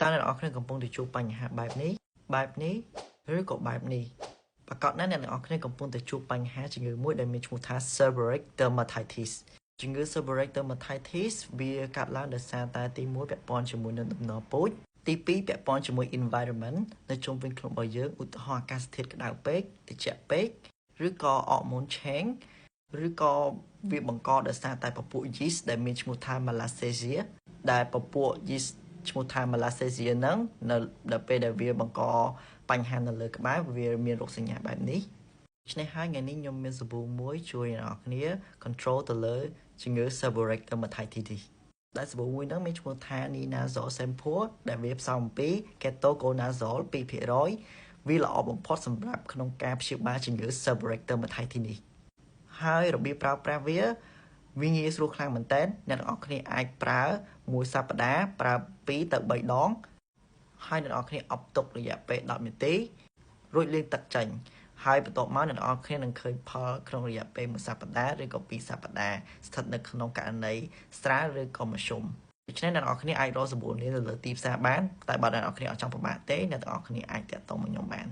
តើអ្នកនរគ្នាកំពុងតែជួបបញ្ហាបែបនេះឬក៏បែបនេះប្រកាសណាស់អ្នកនរគ្នាកំពុងតែជួបបញ្ហាជំងឺមួយដែលមានឈ្មោះថា seborrheic dermatitis ជំងឺ seborrheic dermatitis វាកើតឡើងដោយសារតែទី1ពាក់ព័ន្ធជាមួយនឹងដំណពូជទី2ពាក់ព័ន្ធជាមួយ environment នៅជុំវិញខ្លួនរបស់យើងឧទាហរណ៍អាកាសធាតុក្តៅពេកត្រជាក់ពេកឬក៏ hormone change ឬក៏វាបង្កដោយសារតែពពួក yeast ដែលមានឈ្មោះថា Malassezia ដែលពពួក yeast ឈ្មោះថា Malassezia ហ្នឹងនៅដល់ពេលដែលវាបង្កបញ្ហានៅលើក្បាលវាមានរោគសញ្ញាបែបនេះដូច្នេះហើយថ្ងៃនេះខ្ញុំមានសាប៊ូមួយជួយអ្នកនរគ្នា control ទៅលើជំងឺ seborrheic dermatitis ដែលសាប៊ូមួយហ្នឹងមានឈ្មោះថា Ninazol Shampoo ដែលវាផ្សំអំពី Ketoconazole 2%វាល្អបំផុតសម្រាប់ក្នុងការព្យាបាលជំងឺ seborrheic dermatitis នេះហើយរបៀបប្រើប្រាស់វាងាយស្រួលខ្លាំងមែនតើអ្នកនរគ្នាអាចប្រើមួយសប្តាហ៍ប្រើ2ទៅ3ដងហើយអ្នកនរគ្នាអប់ទុករយៈពេល10នាទីរួចលាងទឹកចេញហើយបន្ទាប់មកអ្នកនរគ្នានឹងឃើញផលក្នុងរយៈពេល1សប្តាហ៍ឬក៏2សប្តាហ៍ស្ថិតនៅក្នុងករណីស្រាលឬក៏មធ្យមដូច្នេះអ្នកនរគ្នាអាចរកសាប៊ូនេះនៅលើទីផ្សារបានតែបើអ្នកនរគ្នាអត់ចង់ពិបាកទេអ្នកនរគ្នាអាចទាក់ទងមកខ្ញុំបាន